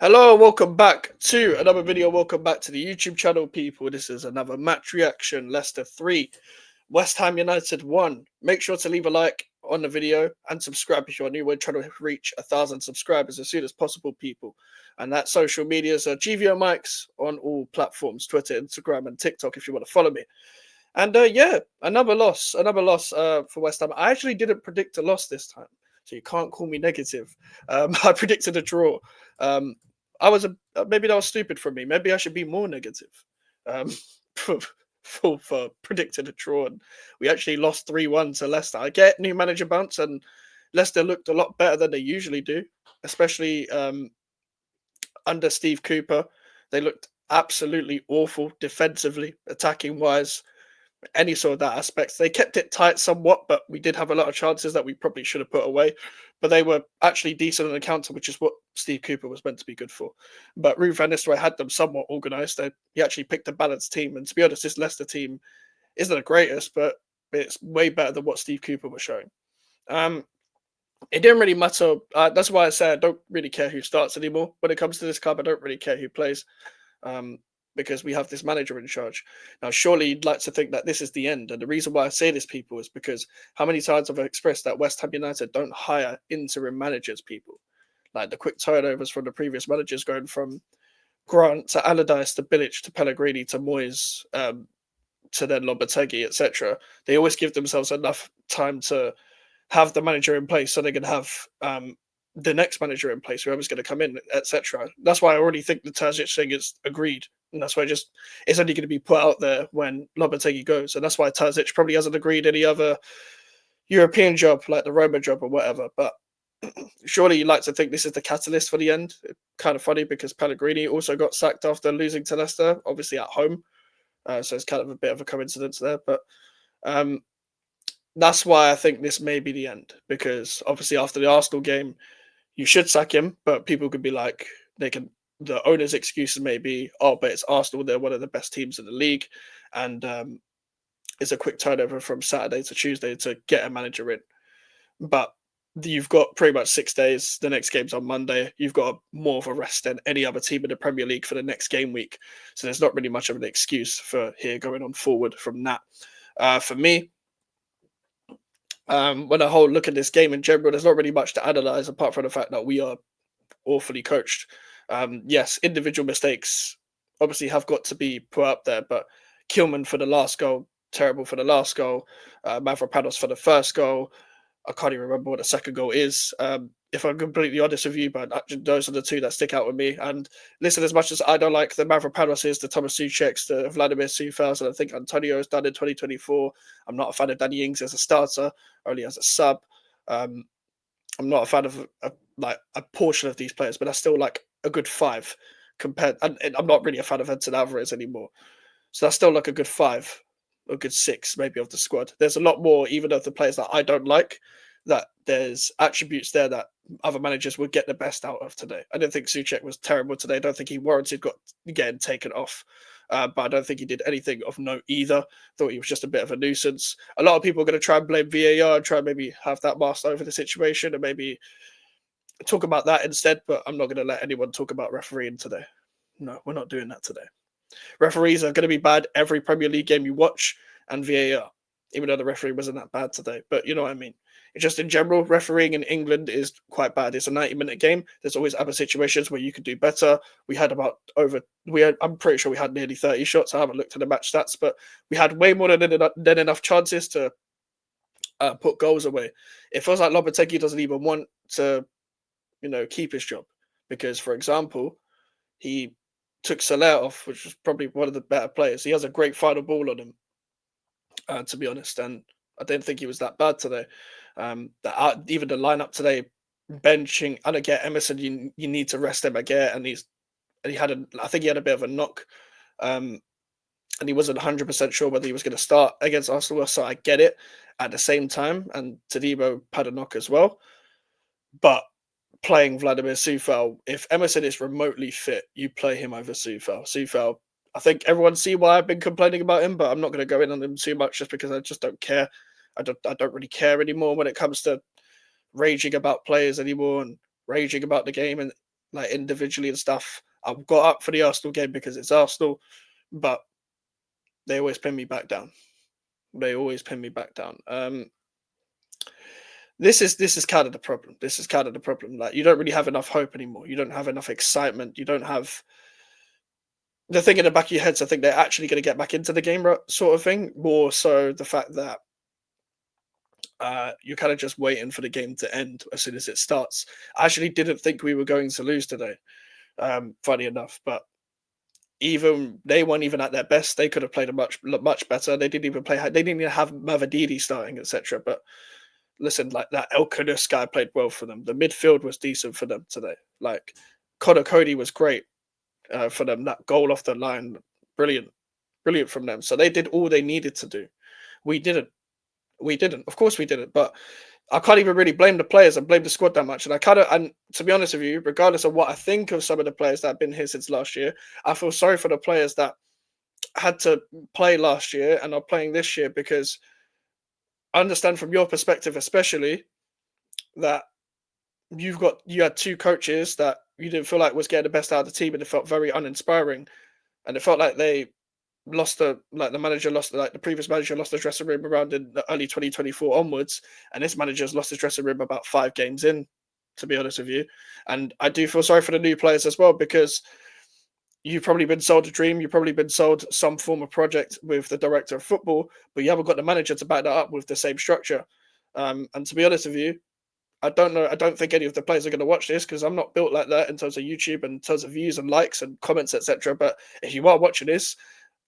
Hello, welcome back to another video. Welcome back to the YouTube channel, people. This is another match reaction. Leicester 3, West Ham United 1. Make sure to leave a like on the video and subscribe if you're new. We're trying to reach 1,000 subscribers as soon as possible, people. And that social medias are GVO Mikes on all platforms, Twitter, Instagram, and TikTok if you want to follow me. And yeah, another loss for West Ham. I actually didn't predict a loss this time, so you can't call me negative. I predicted a draw. Um, maybe that was stupid from me. Maybe I should be more negative. Um, for, for predicting a draw, and we actually lost 3-1 to Leicester. I get new manager bounce, and Leicester looked a lot better than they usually do, especially under Steve Cooper. They looked absolutely awful defensively, attacking wise, any sort of that aspect. They kept it tight somewhat, but we did have a lot of chances that we probably should have put away. But they were actually decent on the counter, which is what Steve Cooper was meant to be good for. But Ruud van Nistelrooy had them somewhat organised. He actually picked a balanced team. And to be honest, this Leicester team isn't the greatest, but it's way better than what Steve Cooper was showing. It didn't really matter. That's why I say I don't really care who starts anymore. When it comes to this club, I don't really care who plays. Because we have this manager in charge. Now, surely you'd like to think that this is the end. And the reason why I say this, people, is because how many times have I expressed that West Ham United don't hire interim managers, people? Like the quick turnovers from the previous managers going from Grant to Allardyce to Bilic to Pellegrini to Moyes to then Lopetegui, etc. They always give themselves enough time to have the manager in place so they can have the next manager in place, whoever's going to come in, etc. That's why I already think the Terzic thing is agreed. And that's why it's only going to be put out there when Lopetegui goes. And that's why Terzic probably hasn't agreed any other European job, like the Roma job or whatever. But surely you'd like to think this is the catalyst for the end. Kind of funny because Pellegrini also got sacked after losing to Leicester, obviously at home. So it's kind of a bit of a coincidence there. But that's why I think this may be the end. Because obviously after the Arsenal game, you should sack him, but people could be like, the owner's excuses may be, oh, but it's Arsenal, they're one of the best teams in the league, and it's a quick turnover from Saturday to Tuesday to get a manager in. But you've got pretty much 6 days. The next game's on Monday. You've got more of a rest than any other team in the Premier League for the next game week. So there's not really much of an excuse for here going on forward from that. For me, when I whole look at this game in general, there's not really much to analyze apart from the fact that we are awfully coached. Yes, individual mistakes obviously have got to be put up there, but Kilman for the last goal, terrible for the last goal. Mavropanos for the first goal. I can't even remember what the second goal is. If I'm completely honest with you, but those are the two that stick out with me. And listen, as much as I don't like the Mavropanos, the Thomas Souček's, the Vladimir Soufals, and I think Antonio has done in 2024. I'm not a fan of Danny Ings as a starter, only as a sub. I'm not a fan of like a portion of these players, but I still like a good five compared. And I'm not really a fan of Edson Alvarez anymore, so that's still like a good five, a good six maybe of the squad. There's a lot more, even of the players that I don't like. That there's attributes there that other managers would get the best out of today. I don't think Souček was terrible today. I don't think he warranted getting taken off. But I don't think he did anything of note either. Thought he was just a bit of a nuisance. A lot of people are going to try and blame VAR and try and maybe have that masked over the situation and maybe talk about that instead. But I'm not going to let anyone talk about refereeing today. No, we're not doing that today. Referees are going to be bad every Premier League game you watch, and VAR, even though the referee wasn't that bad today. But you know what I mean. It's just in general, refereeing in England is quite bad. It's a 90-minute game. There's always other situations where you could do better. I'm pretty sure we had nearly 30 shots. I haven't looked at the match stats, but we had way more than enough chances to put goals away. It feels like Lopetegui doesn't even want to, keep his job because, for example, he took Soler off, which was probably one of the better players. He has a great final ball on him, to be honest, and I didn't think he was that bad today. Even the lineup today, benching, and again, Emerson, you need to rest him again, and I think he had a bit of a knock, and he wasn't 100% sure whether he was going to start against Arsenal, so I get it. At the same time, and Todibo had a knock as well, but playing Vladimir Soufal, if Emerson is remotely fit, you play him over Soufal. Soufal, I think everyone see why I've been complaining about him, but I'm not going to go in on him too much just because I just don't care. I don't really care anymore when it comes to raging about players anymore and raging about the game. And like individually and stuff. I got up for the Arsenal game because it's Arsenal, but they always pin me back down. They always pin me back down. This is kind of the problem. This is kind of the problem. Like you don't really have enough hope anymore. You don't have enough excitement. You don't have the thing in the back of your heads. I think they're actually going to get back into the game, sort of thing. More so the fact that you're kind of just waiting for the game to end as soon as it starts. I actually didn't think we were going to lose today. Funny enough, but even they weren't even at their best. They could have played a much better. They didn't even play. They didn't even have Mavadidi starting, etc. But listen, like that Elkanus guy played well for them. The midfield was decent for them today. Like Connor Cody was great for them. That goal off the line, brilliant, brilliant from them. So they did all they needed to do. We didn't. We didn't. Of course we didn't. But I can't even really blame the players and blame the squad that much. And I kind of, and to be honest with you, regardless of what I think of some of the players that have been here since last year, I feel sorry for the players that had to play last year and are playing this year, because I understand from your perspective, especially, that you had two coaches that you didn't feel like was getting the best out of the team, and it felt very uninspiring, and it felt like they lost the manager lost like the previous manager lost the dressing room around in the early 2024 onwards, and this manager's lost his dressing room about 5 games in, to be honest with you. And I do feel sorry for the new players as well, because you've probably been sold a dream, you've probably been sold some form of project with the director of football, but you haven't got the manager to back that up with the same structure. And to be honest with you, I don't know. I don't think any of the players are going to watch this, because I'm not built like that in terms of YouTube and in terms of views and likes and comments, etc. But if you are watching this,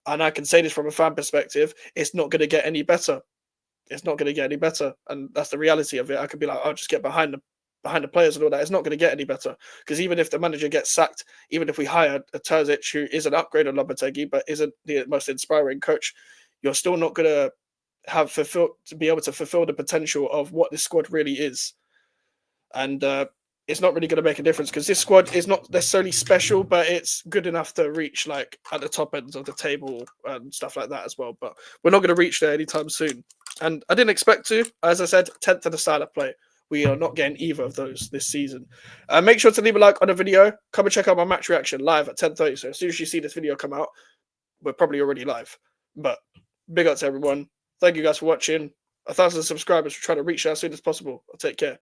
and I can say this from a fan perspective, it's not going to get any better. It's not going to get any better, and that's the reality of it. I could be like, I'll just get behind the players and all that. It's not going to get any better, because even if the manager gets sacked, even if we hire a Terzic who is an upgrade on Lopetegui but isn't the most inspiring coach, you're still not going to be able to fulfill the potential of what this squad really is. And it's not really going to make a difference, because this squad is not necessarily special, but it's good enough to reach like at the top ends of the table and stuff like that as well. But we're not going to reach there anytime soon, and I didn't expect to. As I said, 10th in the style of play. We are not getting either of those this season. Make sure to leave a like on the video. Come and check out my match reaction live at 10:30. So as soon as you see this video come out, we're probably already live. But big up to everyone. Thank you guys for watching. 1,000 subscribers. We're trying to reach that as soon as possible. Take care.